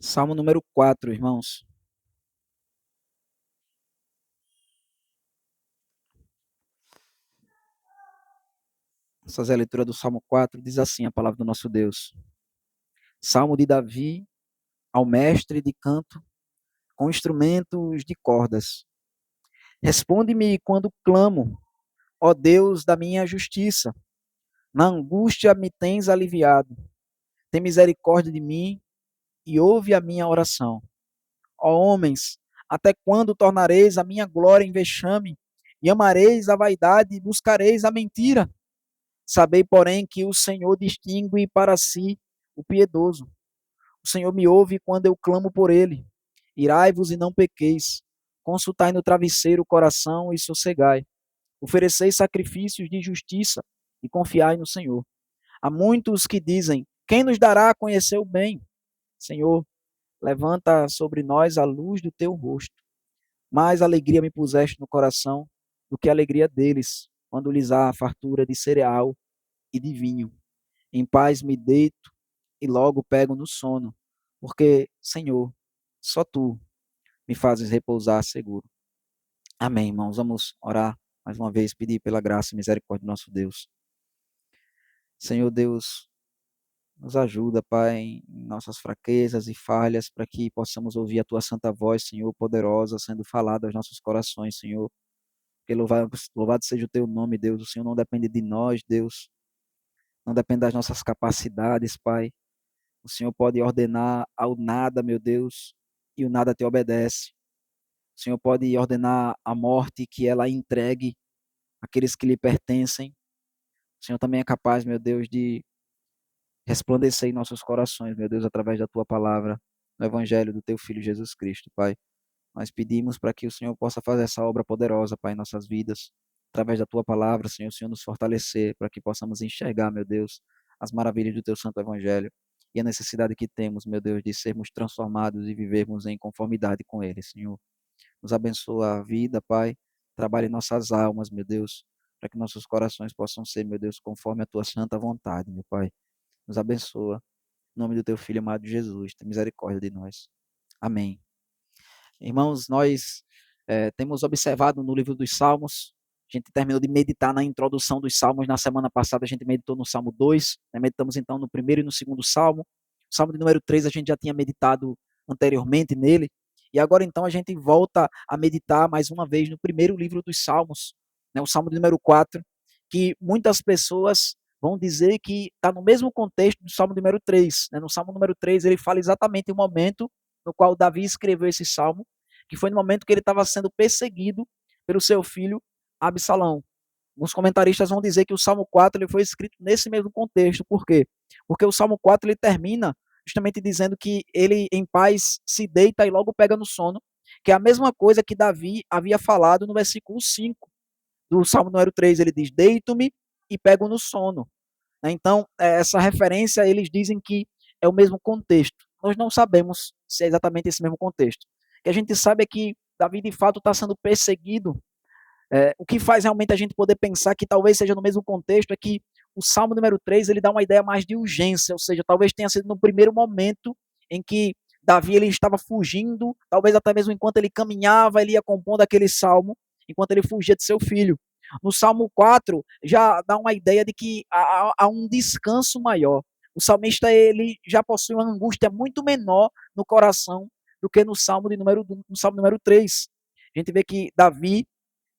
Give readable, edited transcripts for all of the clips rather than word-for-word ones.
Salmo número 4, irmãos. Vamos fazer a leitura do Salmo 4, diz assim a palavra do nosso Deus. Salmo de Davi ao mestre de canto com instrumentos de cordas. Responde-me quando clamo, ó Deus da minha justiça. Na angústia me tens aliviado. Tem misericórdia de mim e ouve a minha oração. Ó homens, até quando tornareis a minha glória em vexame e amareis a vaidade e buscareis a mentira? Sabei, porém, que o Senhor distingue para si o piedoso. O Senhor me ouve quando eu clamo por ele. Irai-vos e não pequeis. Consultai no travesseiro o coração e sossegai. Ofereceis sacrifícios de justiça e confiai no Senhor. Há muitos que dizem: quem nos dará a conhecer o bem? Senhor, levanta sobre nós a luz do teu rosto. Mais alegria me puseste no coração do que a alegria deles, quando lhes há a fartura de cereal e de vinho. Em paz me deito e logo pego no sono, porque, Senhor, só tu me fazes repousar seguro. Amém, irmãos. Vamos orar mais uma vez, pedir pela graça e misericórdia do nosso Deus. Senhor Deus, nos ajuda, Pai, em nossas fraquezas e falhas, para que possamos ouvir a tua santa voz, Senhor, poderosa, sendo falada aos nossos corações, Senhor. Que louvado seja o teu nome, Deus. O Senhor não depende de nós, Deus. Não depende das nossas capacidades, Pai. O Senhor pode ordenar ao nada, meu Deus, e o nada te obedece. O Senhor pode ordenar a morte, que ela entregue aqueles que lhe pertencem. O Senhor também é capaz, meu Deus, de resplandecer em nossos corações, meu Deus, através da tua palavra, no evangelho do teu filho Jesus Cristo, Pai. Nós pedimos para que o Senhor possa fazer essa obra poderosa, Pai, em nossas vidas, através da tua palavra, Senhor, o Senhor nos fortalecer, para que possamos enxergar, meu Deus, as maravilhas do teu santo evangelho e a necessidade que temos, meu Deus, de sermos transformados e vivermos em conformidade com ele, Senhor. Nos abençoa a vida, Pai, trabalhe em nossas almas, meu Deus, para que nossos corações possam ser, meu Deus, conforme a tua santa vontade, meu Pai. Nos abençoa. Em nome do teu filho amado Jesus, tem misericórdia de nós. Amém. Irmãos, nós temos observado no livro dos Salmos, a gente terminou de meditar na introdução dos Salmos, na semana passada a gente meditou no Salmo 2, né? Meditamos então no primeiro e no segundo Salmo, o Salmo de número 3 a gente já tinha meditado anteriormente nele, e agora então a gente volta a meditar mais uma vez no primeiro livro dos Salmos, né? O Salmo de número 4, que muitas pessoas vão dizer que está no mesmo contexto do Salmo número 3, né? No Salmo número 3 ele fala exatamente o momento no qual Davi escreveu esse salmo, que foi no momento que ele estava sendo perseguido pelo seu filho Absalão. Alguns comentaristas vão dizer que o Salmo 4 ele foi escrito nesse mesmo contexto. Por quê? Porque o Salmo 4 ele termina justamente dizendo que ele em paz se deita e logo pega no sono, que é a mesma coisa que Davi havia falado no versículo 5 do Salmo número 3. Ele diz: deito-me e pego no sono. Então, essa referência, eles dizem que é o mesmo contexto. Nós não sabemos se é exatamente esse mesmo contexto. O que a gente sabe é que Davi, de fato, está sendo perseguido. O que faz realmente a gente poder pensar que talvez seja no mesmo contexto é que o Salmo número 3 ele dá uma ideia mais de urgência, ou seja, talvez tenha sido no primeiro momento em que Davi ele estava fugindo, talvez até mesmo enquanto ele caminhava, ele ia compondo aquele salmo, enquanto ele fugia de seu filho. No Salmo 4 já dá uma ideia de que há um descanso maior. O salmista ele já possui uma angústia muito menor no coração do que no Salmo número 3. A gente vê que Davi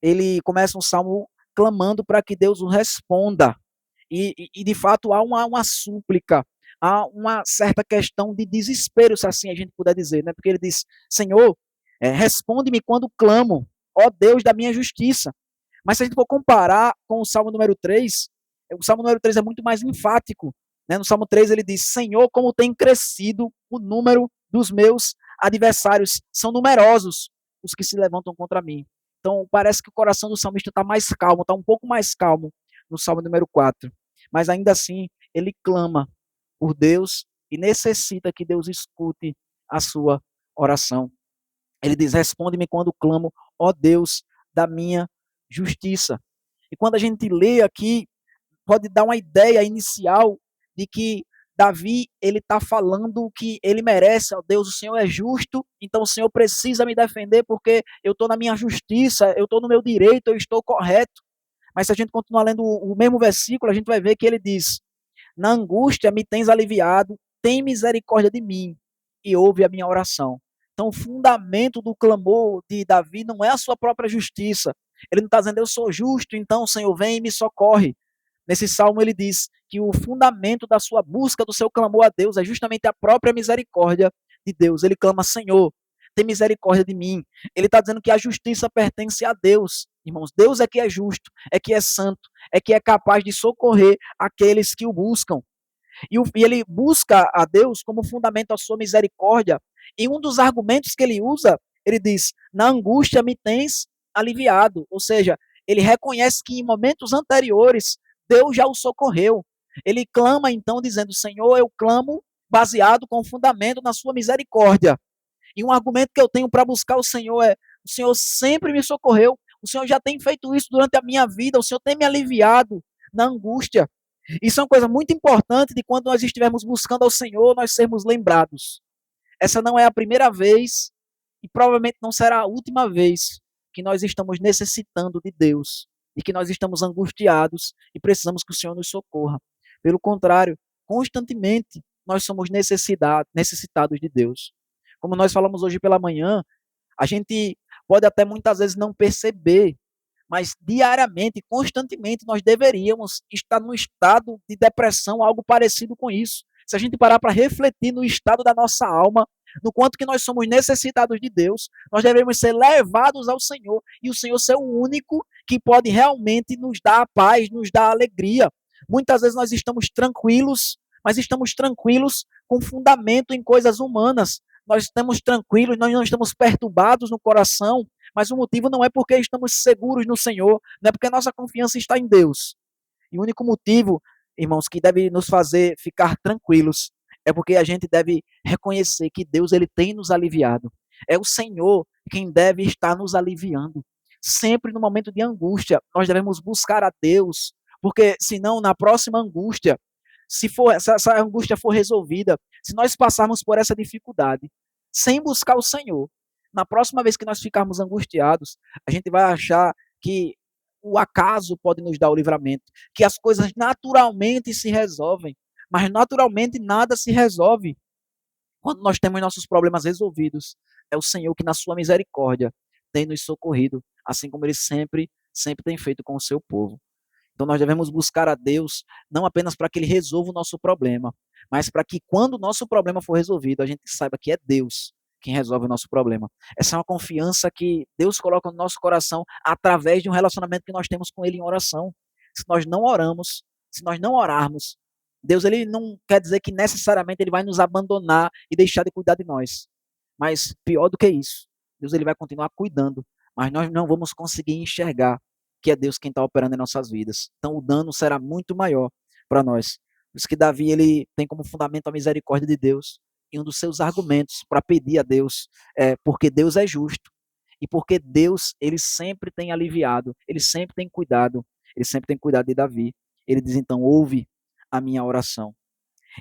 ele começa um salmo clamando para que Deus o responda. E de fato há uma súplica, há uma certa questão de desespero, se assim a gente puder dizer, né? Porque ele diz: Senhor, responde-me quando clamo, ó Deus da minha justiça. Mas se a gente for comparar com o Salmo número 3, o Salmo número 3 é muito mais enfático. Né? No Salmo 3 ele diz: Senhor, como tem crescido o número dos meus adversários, são numerosos os que se levantam contra mim. Então parece que o coração do salmista está mais calmo, está um pouco mais calmo no Salmo número 4. Mas ainda assim, ele clama por Deus e necessita que Deus escute a sua oração. Ele diz: responde-me quando clamo, ó Deus da minha justiça. E quando a gente lê aqui, pode dar uma ideia inicial de que Davi, ele está falando que ele merece, ó Deus, o Senhor é justo, então o Senhor precisa me defender porque eu estou na minha justiça, eu estou no meu direito, eu estou correto. Mas se a gente continuar lendo o mesmo versículo, a gente vai ver que ele diz: na angústia me tens aliviado, tem misericórdia de mim e ouve a minha oração. Então, o fundamento do clamor de Davi não é a sua própria justiça. Ele não está dizendo, eu sou justo, então o Senhor vem e me socorre. Nesse salmo ele diz que o fundamento da sua busca, do seu clamor a Deus, é justamente a própria misericórdia de Deus. Ele clama, Senhor, tem misericórdia de mim. Ele está dizendo que a justiça pertence a Deus. Irmãos, Deus é que é justo, é que é santo, é que é capaz de socorrer aqueles que o buscam. E ele busca a Deus como fundamento a sua misericórdia. E um dos argumentos que ele usa, ele diz: na angústia me tens aliviado. Ou seja, ele reconhece que em momentos anteriores Deus já o socorreu. Ele clama então dizendo: Senhor, eu clamo baseado com fundamento na sua misericórdia. E um argumento que eu tenho para buscar o Senhor é: o Senhor sempre me socorreu. O Senhor já tem feito isso durante a minha vida. O Senhor tem me aliviado na angústia. Isso é uma coisa muito importante de quando nós estivermos buscando ao Senhor, nós sermos lembrados. Essa não é a primeira vez e provavelmente não será a última vez que nós estamos necessitando de Deus e que nós estamos angustiados e precisamos que o Senhor nos socorra. Pelo contrário, constantemente nós somos necessitados de Deus. Como nós falamos hoje pela manhã, a gente pode até muitas vezes não perceber, mas diariamente, constantemente, nós deveríamos estar num estado de depressão, algo parecido com isso. Se a gente parar para refletir no estado da nossa alma, no quanto que nós somos necessitados de Deus, nós devemos ser levados ao Senhor, e o Senhor ser o único que pode realmente nos dar a paz, nos dar a alegria. Muitas vezes nós estamos tranquilos, mas estamos tranquilos com fundamento em coisas humanas. Nós estamos tranquilos, nós não estamos perturbados no coração, mas o motivo não é porque estamos seguros no Senhor, não é porque nossa confiança está em Deus. E o único motivo, irmãos, que deve nos fazer ficar tranquilos é porque a gente deve reconhecer que Deus ele tem nos aliviado. É o Senhor quem deve estar nos aliviando. Sempre no momento de angústia, nós devemos buscar a Deus, porque senão na próxima angústia, se essa angústia for resolvida, se nós passarmos por essa dificuldade sem buscar o Senhor, na próxima vez que nós ficarmos angustiados, a gente vai achar que o acaso pode nos dar o livramento, que as coisas naturalmente se resolvem, mas naturalmente nada se resolve quando nós temos nossos problemas resolvidos. É o Senhor que na sua misericórdia tem nos socorrido, assim como ele sempre tem feito com o seu povo. Então nós devemos buscar a Deus não apenas para que ele resolva o nosso problema, mas para que quando o nosso problema for resolvido, a gente saiba que é Deus quem resolve o nosso problema. Essa é uma confiança que Deus coloca no nosso coração através de um relacionamento que nós temos com ele em oração. Se nós não oramos, se nós não orarmos, Deus ele não quer dizer que necessariamente ele vai nos abandonar e deixar de cuidar de nós. Mas pior do que isso, Deus ele vai continuar cuidando, mas nós não vamos conseguir enxergar que é Deus quem está operando em nossas vidas. Então o dano será muito maior para nós. Por isso que Davi ele tem como fundamento a misericórdia de Deus, e um dos seus argumentos para pedir a Deus é porque Deus é justo e porque Deus ele sempre tem aliviado, ele sempre tem cuidado de Davi. Ele diz então, ouve a minha oração.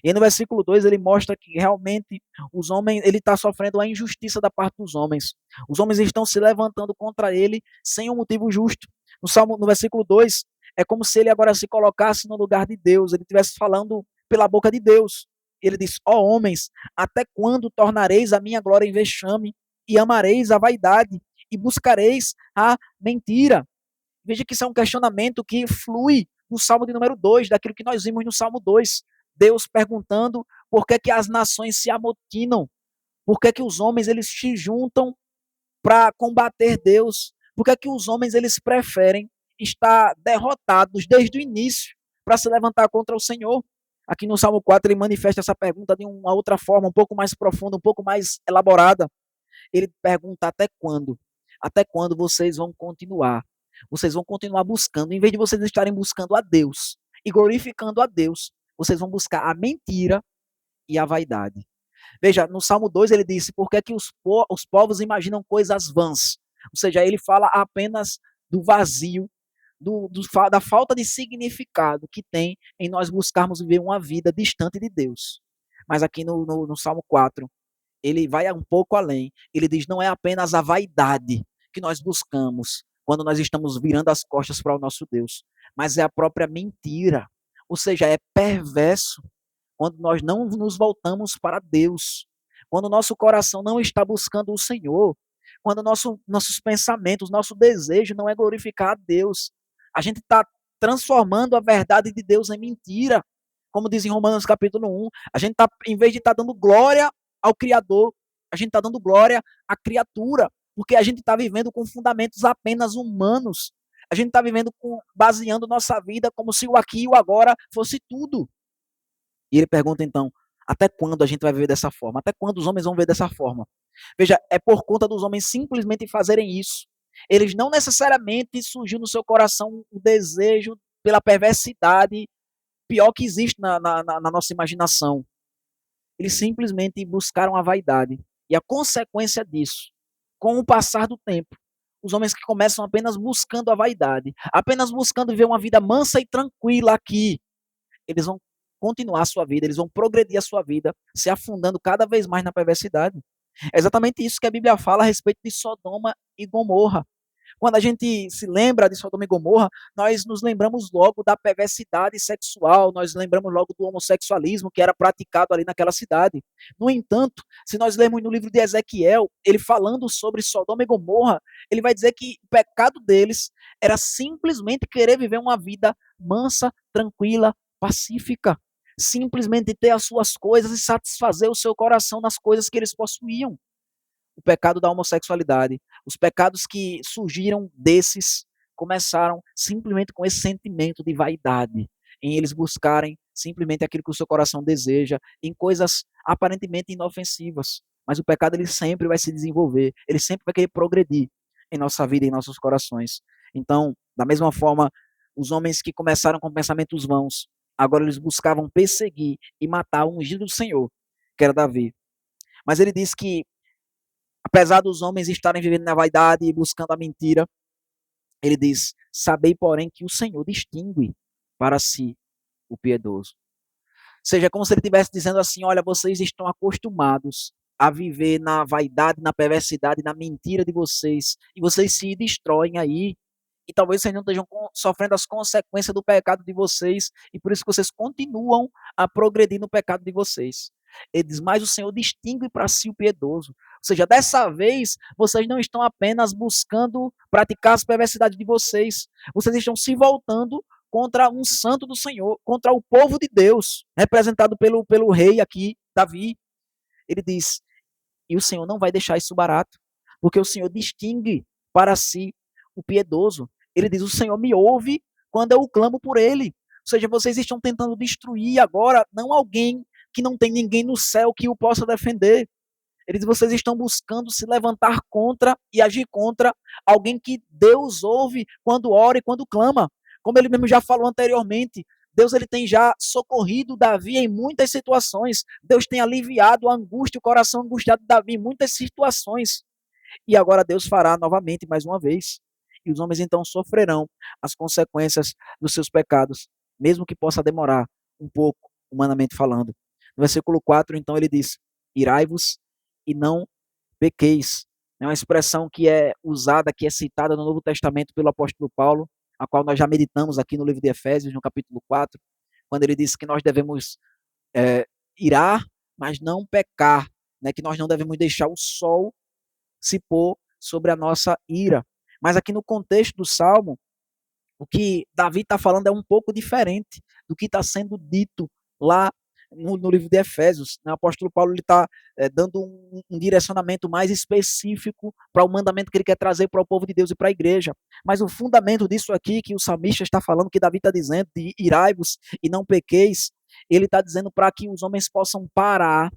E no versículo 2 ele mostra que realmente os homens, ele está sofrendo a injustiça da parte dos homens. Os homens estão se levantando contra ele sem um motivo justo. No versículo 2, é como se ele agora se colocasse no lugar de Deus, ele estivesse falando pela boca de Deus. Ele diz, ó homens, até quando tornareis a minha glória em vexame e amareis a vaidade e buscareis a mentira? Veja que isso é um questionamento que flui no Salmo de número 2, daquilo que nós vimos no Salmo 2. Deus perguntando por que, que as nações se amotinam, por que, que os homens eles se juntam para combater Deus, por que, que os homens eles preferem estar derrotados desde o início para se levantar contra o Senhor. Aqui no Salmo 4 ele manifesta essa pergunta de uma outra forma, um pouco mais profunda, um pouco mais elaborada. Ele pergunta até quando? Até quando vocês vão continuar? Vocês vão continuar buscando, em vez de vocês estarem buscando a Deus e glorificando a Deus, vocês vão buscar a mentira e a vaidade. Veja, no Salmo 2 ele disse, por que é que os povos imaginam coisas vãs? Ou seja, ele fala apenas do vazio, da falta de significado que tem em nós buscarmos viver uma vida distante de Deus. Mas aqui no Salmo 4, ele vai um pouco além. Ele diz, não é apenas a vaidade que nós buscamos quando nós estamos virando as costas para o nosso Deus, mas é a própria mentira. Ou seja, é perverso quando nós não nos voltamos para Deus, quando o nosso coração não está buscando o Senhor, quando nossos pensamentos, nosso desejo não é glorificar a Deus. A gente está transformando a verdade de Deus em mentira. Como diz em Romanos capítulo 1, a gente está, em vez de estar dando glória ao Criador, a gente está dando glória à criatura, porque a gente está vivendo com fundamentos apenas humanos. A gente está vivendo baseando nossa vida como se o aqui e o agora fosse tudo. E ele pergunta então, até quando a gente vai viver dessa forma? Até quando os homens vão viver dessa forma? Veja, é por conta dos homens simplesmente fazerem isso. Eles não necessariamente surgiu no seu coração o desejo pela perversidade pior que existe na nossa imaginação. Eles simplesmente buscaram a vaidade. E a consequência disso, com o passar do tempo, os homens que começam apenas buscando a vaidade, apenas buscando viver uma vida mansa e tranquila aqui, eles vão continuar a sua vida, eles vão progredir a sua vida, se afundando cada vez mais na perversidade. É exatamente isso que a Bíblia fala a respeito de Sodoma e Gomorra. Quando a gente se lembra de Sodoma e Gomorra, nós nos lembramos logo da perversidade sexual, nós lembramos logo do homossexualismo que era praticado ali naquela cidade. No entanto, se nós lermos no livro de Ezequiel, ele falando sobre Sodoma e Gomorra, ele vai dizer que o pecado deles era simplesmente querer viver uma vida mansa, tranquila, pacífica. Simplesmente ter as suas coisas e satisfazer o seu coração nas coisas que eles possuíam. O pecado da homossexualidade, os pecados que surgiram desses começaram simplesmente com esse sentimento de vaidade, em eles buscarem simplesmente aquilo que o seu coração deseja, em coisas aparentemente inofensivas. Mas o pecado ele sempre vai se desenvolver, ele sempre vai querer progredir em nossa vida, em nossos corações. Então, da mesma forma, os homens que começaram com pensamentos vãos, agora eles buscavam perseguir e matar o ungido do Senhor, que era Davi. Mas ele diz que apesar dos homens estarem vivendo na vaidade e buscando a mentira, ele diz, sabei, porém, que o Senhor distingue para si o piedoso. Ou seja, é como se ele estivesse dizendo assim, olha, vocês estão acostumados a viver na vaidade, na perversidade, na mentira de vocês, e vocês se destroem aí, e talvez vocês não estejam sofrendo as consequências do pecado de vocês, e por isso que vocês continuam a progredir no pecado de vocês. Ele diz, mas o Senhor distingue para si o piedoso. Ou seja, dessa vez, vocês não estão apenas buscando praticar as perversidades de vocês, vocês estão se voltando contra um santo do Senhor, contra o povo de Deus, representado pelo rei aqui, Davi. Ele diz, e o Senhor não vai deixar isso barato, porque o Senhor distingue para si o piedoso. Ele diz, o Senhor me ouve quando eu clamo por ele. Ou seja, vocês estão tentando destruir agora, não alguém que não tem ninguém no céu que o possa defender. Ele diz, vocês estão buscando se levantar contra e agir contra alguém que Deus ouve quando ora e quando clama. Como ele mesmo já falou anteriormente, Deus ele tem já socorrido Davi em muitas situações. Deus tem aliviado a angústia, o coração angustiado de Davi em muitas situações. E agora Deus fará novamente, mais uma vez. E os homens então sofrerão as consequências dos seus pecados, mesmo que possa demorar um pouco, humanamente falando. No versículo 4, então, ele diz, irai-vos e não pequeis. É uma expressão que é usada, que é citada no Novo Testamento pelo apóstolo Paulo, a qual nós já meditamos aqui no livro de Efésios, no capítulo 4, quando ele diz que nós devemos irar, mas não pecar, né? Que nós não devemos deixar o sol se pôr sobre a nossa ira. Mas aqui no contexto do Salmo, o que Davi está falando é um pouco diferente do que está sendo dito lá no livro de Efésios. O apóstolo Paulo está dando um direcionamento mais específico para o mandamento que ele quer trazer para o povo de Deus e para a igreja. Mas o fundamento disso aqui, que o salmista está falando, que Davi está dizendo, de irai-vos e não pequeis, ele está dizendo para que os homens possam parar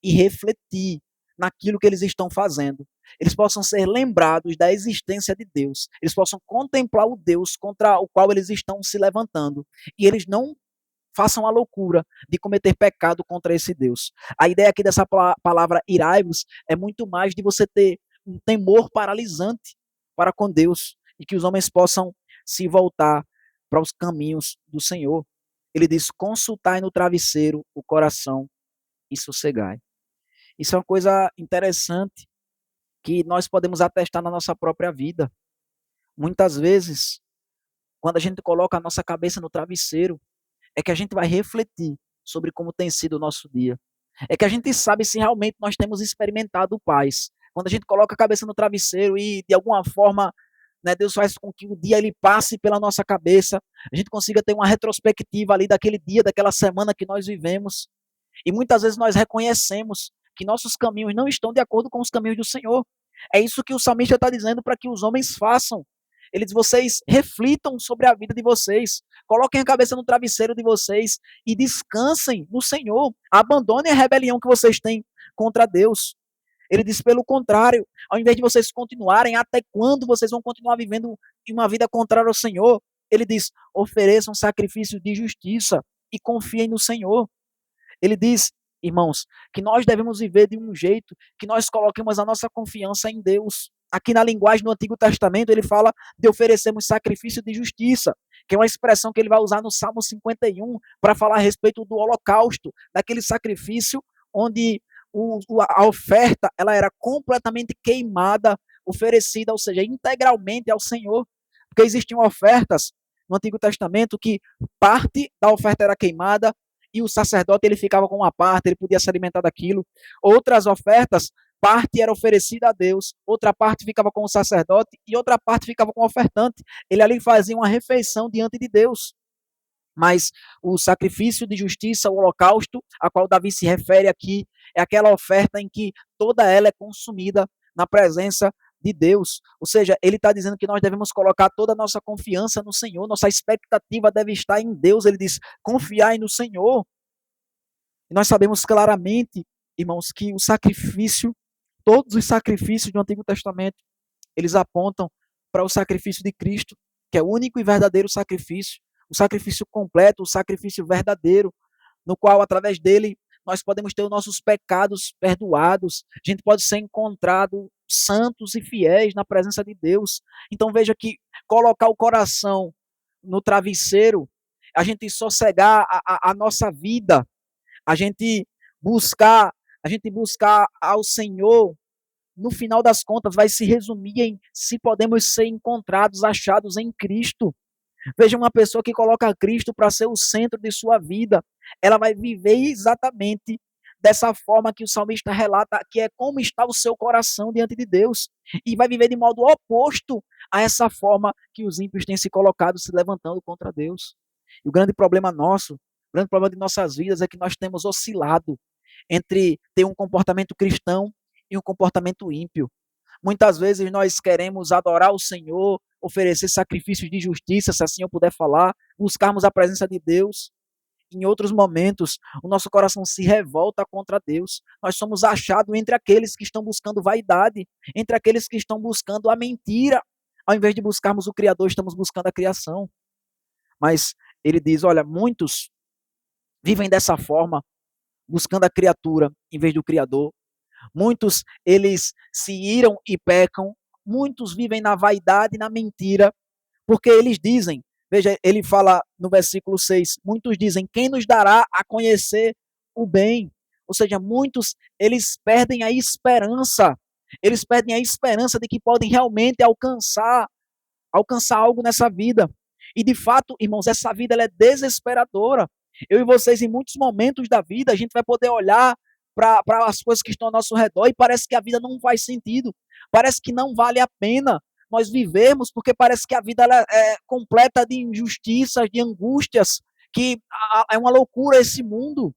e refletir naquilo que eles estão fazendo. Eles possam ser lembrados da existência de Deus. Eles possam contemplar o Deus contra o qual eles estão se levantando. E eles não façam a loucura de cometer pecado contra esse Deus. A ideia aqui dessa palavra irai-vos é muito mais de você ter um temor paralisante para com Deus e que os homens possam se voltar para os caminhos do Senhor. Ele diz: consultai no travesseiro o coração e sossegai. Isso é uma coisa interessante que nós podemos atestar na nossa própria vida. Muitas vezes, quando a gente coloca a nossa cabeça no travesseiro, é que a gente vai refletir sobre como tem sido o nosso dia. É que a gente sabe se realmente nós temos experimentado paz. Quando a gente coloca a cabeça no travesseiro e, de alguma forma, né, Deus faz com que o dia ele passe pela nossa cabeça, a gente consiga ter uma retrospectiva ali daquele dia, daquela semana que nós vivemos. E muitas vezes nós reconhecemos que nossos caminhos não estão de acordo com os caminhos do Senhor. É isso que o salmista está dizendo para que os homens façam. Ele diz: vocês reflitam sobre a vida de vocês, coloquem a cabeça no travesseiro de vocês e descansem no Senhor. Abandonem a rebelião que vocês têm contra Deus. Ele diz: pelo contrário, ao invés de vocês continuarem, até quando vocês vão continuar vivendo uma vida contrária ao Senhor? Ele diz: ofereçam sacrifícios de justiça e confiem no Senhor. Ele diz, irmãos, que nós devemos viver de um jeito que nós coloquemos a nossa confiança em Deus. Aqui na linguagem do Antigo Testamento, ele fala de oferecermos sacrifício de justiça, que é uma expressão que ele vai usar no Salmo 51 para falar a respeito do holocausto, daquele sacrifício onde a oferta ela era completamente queimada, oferecida, ou seja, integralmente ao Senhor. Porque existiam ofertas no Antigo Testamento que parte da oferta era queimada, e o sacerdote ele ficava com uma parte, ele podia se alimentar daquilo. Outras ofertas, parte era oferecida a Deus, outra parte ficava com o sacerdote e outra parte ficava com o ofertante. Ele ali fazia uma refeição diante de Deus. Mas o sacrifício de justiça, o holocausto, a qual Davi se refere aqui, é aquela oferta em que toda ela é consumida na presença de Deus. Ou seja, ele está dizendo que nós devemos colocar toda a nossa confiança no Senhor, nossa expectativa deve estar em Deus. Ele diz: confiai no Senhor. E nós sabemos claramente, irmãos, que o sacrifício, todos os sacrifícios do Antigo Testamento, eles apontam para o sacrifício de Cristo, que é o único e verdadeiro sacrifício, o sacrifício completo, o sacrifício verdadeiro, no qual, através dele, nós podemos ter os nossos pecados perdoados, a gente pode ser encontrado santos e fiéis na presença de Deus. Então veja que colocar o coração no travesseiro, a gente sossegar a nossa vida, a gente buscar, ao Senhor, no final das contas, vai se resumir em se podemos ser encontrados, achados em Cristo. Veja, uma pessoa que coloca Cristo para ser o centro de sua vida, ela vai viver exatamente dessa forma que o salmista relata, que é como está o seu coração diante de Deus, e vai viver de modo oposto a essa forma que os ímpios têm se colocado, se levantando contra Deus. E o grande problema nosso, o grande problema de nossas vidas é que nós temos oscilado entre ter um comportamento cristão e um comportamento ímpio. Muitas vezes nós queremos adorar o Senhor, oferecer sacrifícios de justiça, se assim eu puder falar, buscarmos a presença de Deus. Em outros momentos, o nosso coração se revolta contra Deus. Nós somos achados entre aqueles que estão buscando vaidade, entre aqueles que estão buscando a mentira. Ao invés de buscarmos o Criador, estamos buscando a criação. Mas ele diz, olha, muitos vivem dessa forma, buscando a criatura em vez do Criador. Muitos, eles se iram e pecam. Muitos vivem na vaidade e na mentira, porque eles dizem, veja, ele fala no versículo 6, muitos dizem, quem nos dará a conhecer o bem? Ou seja, muitos, eles perdem a esperança de que podem realmente alcançar algo nessa vida. E de fato, irmãos, essa vida ela é desesperadora. Eu e vocês, em muitos momentos da vida, a gente vai poder olhar para as coisas que estão ao nosso redor e parece que a vida não faz sentido, parece que não vale a pena nós vivermos, porque parece que a vida ela é completa de injustiças, de angústias, que é uma loucura esse mundo.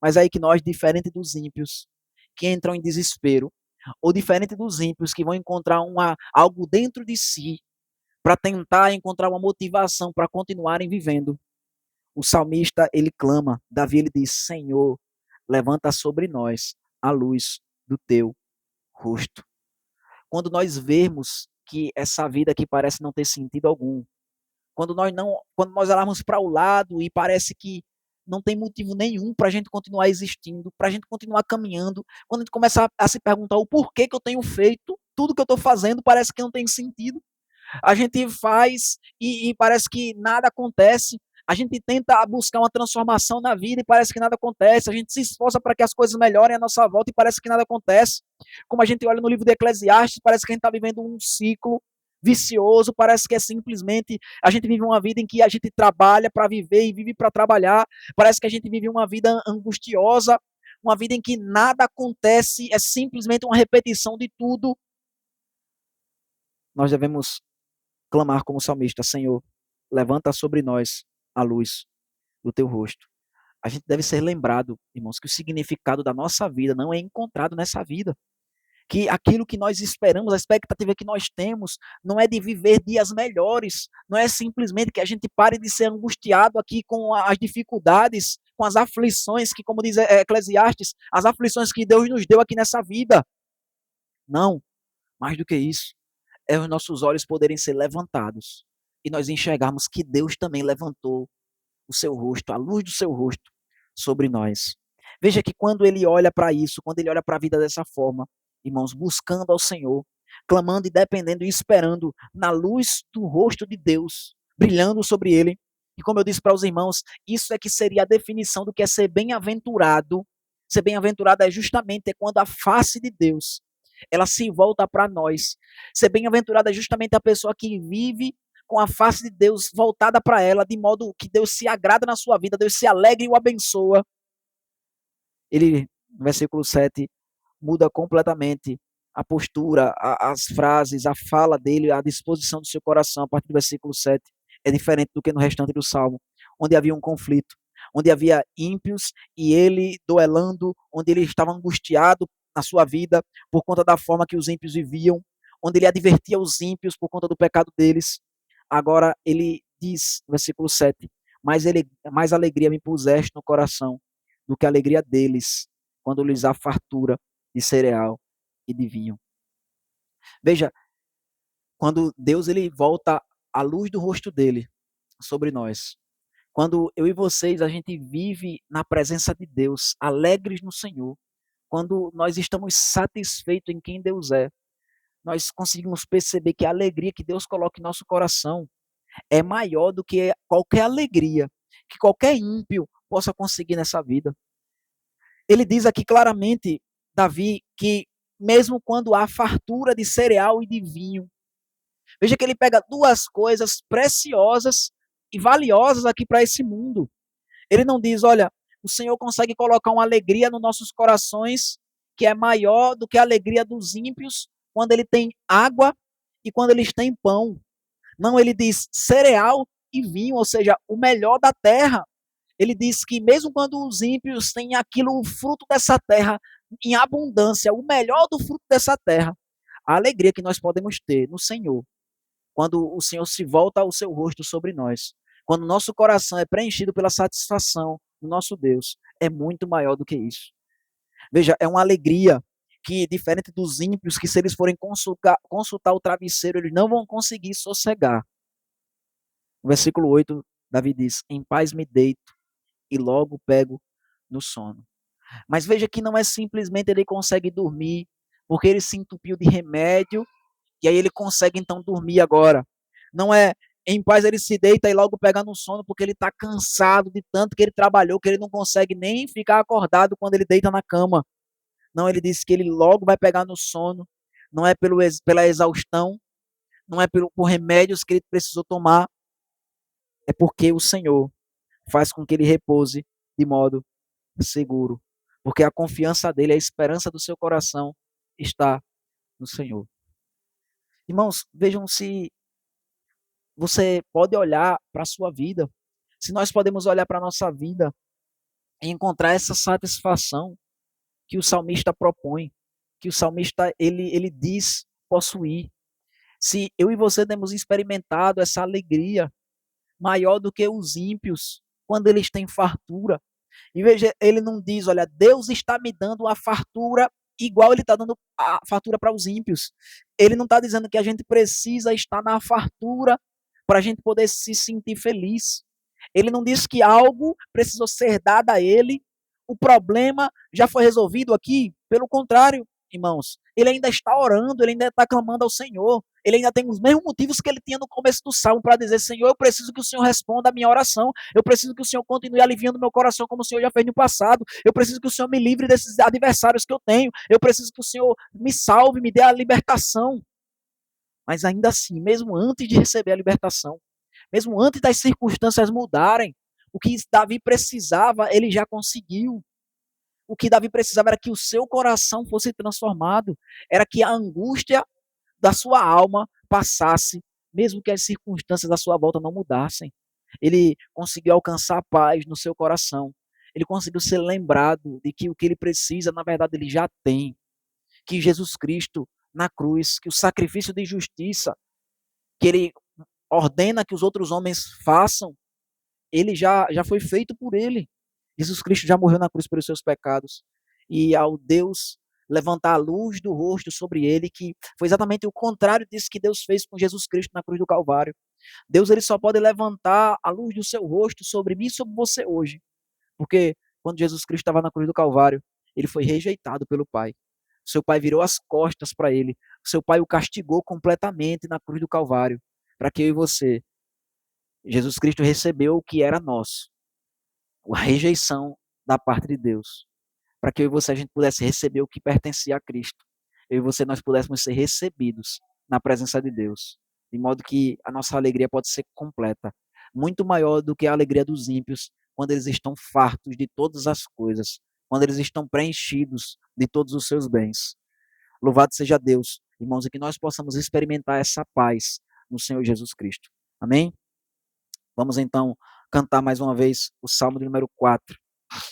Mas aí que nós, diferente dos ímpios, que entram em desespero, ou diferente dos ímpios que vão encontrar algo dentro de si para tentar encontrar uma motivação para continuarem vivendo, o salmista, ele clama, Davi, ele diz, Senhor, levanta sobre nós a luz do teu rosto. Quando nós vemos que essa vida aqui parece não ter sentido algum, quando nós olharmos para o lado e parece que não tem motivo nenhum para a gente continuar existindo, para a gente continuar caminhando, quando a gente começa a se perguntar o porquê que eu tenho feito, tudo que eu estou fazendo parece que não tem sentido, A gente faz e parece que nada acontece. A gente tenta buscar uma transformação na vida e parece que nada acontece. A gente se esforça para que as coisas melhorem à nossa volta e parece que nada acontece. Como a gente olha no livro de Eclesiastes, parece que a gente está vivendo um ciclo vicioso, parece que é simplesmente a gente vive uma vida em que a gente trabalha para viver e vive para trabalhar. Parece que a gente vive uma vida angustiosa, uma vida em que nada acontece, é simplesmente uma repetição de tudo. Nós devemos clamar como salmista: Senhor, levanta sobre nós a luz do teu rosto. A gente deve ser lembrado, irmãos, que o significado da nossa vida não é encontrado nessa vida. Que aquilo que nós esperamos, a expectativa que nós temos, não é de viver dias melhores, não é simplesmente que a gente pare de ser angustiado aqui com as dificuldades, com as aflições, que, como diz Eclesiastes, as aflições que Deus nos deu aqui nessa vida. Não, mais do que isso, é os nossos olhos poderem ser levantados e nós enxergarmos que Deus também levantou o seu rosto, a luz do seu rosto sobre nós. Veja que quando ele olha para isso, quando ele olha para a vida dessa forma, irmãos, buscando ao Senhor, clamando e dependendo e esperando na luz do rosto de Deus, brilhando sobre ele. E como eu disse para os irmãos, isso é que seria a definição do que é ser bem-aventurado. Ser bem-aventurado é justamente quando a face de Deus ela se volta para nós. Ser bem-aventurado é justamente a pessoa que vive com a face de Deus voltada para ela, de modo que Deus se agrada na sua vida, Deus se alegra e o abençoa. Ele, no versículo 7, muda completamente a postura, as frases, a fala dele, a disposição do seu coração, a partir do versículo 7, é diferente do que no restante do Salmo, onde havia um conflito, onde havia ímpios e ele duelando, onde ele estava angustiado na sua vida por conta da forma que os ímpios viviam, onde ele advertia os ímpios por conta do pecado deles. Agora ele diz, no versículo 7, mais alegria me puseste no coração do que a alegria deles, quando lhes há fartura de cereal e de vinho. Veja, quando Deus ele volta a luz do rosto dele sobre nós, quando eu e vocês a gente vive na presença de Deus, alegres no Senhor, quando nós estamos satisfeitos em quem Deus é, nós conseguimos perceber que a alegria que Deus coloca em nosso coração é maior do que qualquer alegria que qualquer ímpio possa conseguir nessa vida. Ele diz aqui claramente, Davi, que mesmo quando há fartura de cereal e de vinho, veja que ele pega duas coisas preciosas e valiosas aqui para esse mundo. Ele não diz, olha, o Senhor consegue colocar uma alegria nos nossos corações que é maior do que a alegria dos ímpios quando ele tem água e quando eles têm pão. Não, ele diz cereal e vinho, ou seja, o melhor da terra. Ele diz que mesmo quando os ímpios têm aquilo, o fruto dessa terra em abundância, o melhor do fruto dessa terra, a alegria que nós podemos ter no Senhor, quando o Senhor se volta ao seu rosto sobre nós, quando o nosso coração é preenchido pela satisfação do nosso Deus, é muito maior do que isso. Veja, é uma alegria que, diferente dos ímpios, que se eles forem consultar o travesseiro, eles não vão conseguir sossegar. No versículo 8, Davi diz, em paz me deito e logo pego no sono. Mas veja que não é simplesmente ele consegue dormir, porque ele se entupiu de remédio, e aí ele consegue então dormir agora. Não é em paz ele se deita e logo pega no sono, porque ele está cansado de tanto que ele trabalhou, que ele não consegue nem ficar acordado quando ele deita na cama. Não, ele diz que ele logo vai pegar no sono, não é pela exaustão, não é por remédios que ele precisou tomar, é porque o Senhor faz com que ele repouse de modo seguro, porque a confiança dele, a esperança do seu coração está no Senhor. Irmãos, vejam se você pode olhar para a sua vida, se nós podemos olhar para a nossa vida e encontrar essa satisfação que o salmista propõe, que o salmista ele diz possuir. Se eu e você temos experimentado essa alegria maior do que os ímpios, quando eles têm fartura. E veja, ele não diz, olha, Deus está me dando a fartura igual ele está dando a fartura para os ímpios. Ele não está dizendo que a gente precisa estar na fartura para a gente poder se sentir feliz. Ele não diz que algo precisou ser dado a ele, o problema já foi resolvido aqui. Pelo contrário, irmãos, ele ainda está orando, ele ainda está clamando ao Senhor. ele ainda tem os mesmos motivos que ele tinha no começo do salmo para dizer: Senhor, eu preciso que o Senhor responda a minha oração, eu preciso que o Senhor continue aliviando meu coração como o Senhor já fez no passado, eu preciso que o Senhor me livre desses adversários que eu tenho, eu preciso que o Senhor me salve, me dê a libertação. Mas ainda assim, mesmo antes de receber a libertação, mesmo antes das circunstâncias mudarem, o que Davi precisava, ele já conseguiu. O que Davi precisava era que o seu coração fosse transformado, era que a angústia da sua alma passasse, mesmo que as circunstâncias à sua volta não mudassem. Ele conseguiu alcançar a paz no seu coração. Ele conseguiu ser lembrado de que o que ele precisa, na verdade, ele já tem. Que Jesus Cristo, na cruz, que o sacrifício de justiça que ele ordena que os outros homens façam, ele já foi feito por ele. Jesus Cristo já morreu na cruz pelos seus pecados. E ao Deus levantar a luz do rosto sobre ele, que foi exatamente o contrário disso que Deus fez com Jesus Cristo na cruz do Calvário. Deus ele só pode levantar a luz do seu rosto sobre mim e sobre você hoje. Porque quando Jesus Cristo estava na cruz do Calvário, ele foi rejeitado pelo Pai. Seu pai virou as costas para ele. Seu pai o castigou completamente na cruz do Calvário. Para que eu e você, Jesus Cristo recebeu o que era nosso, a rejeição da parte de Deus, para que eu e você a gente pudesse receber o que pertencia a Cristo. Eu e você nós pudéssemos ser recebidos na presença de Deus, de modo que a nossa alegria pode ser completa, muito maior do que a alegria dos ímpios, quando eles estão fartos de todas as coisas, quando eles estão preenchidos de todos os seus bens. Louvado seja Deus, irmãos, e que nós possamos experimentar essa paz no Senhor Jesus Cristo. Amém? Vamos então cantar mais uma vez o Salmo de número 4.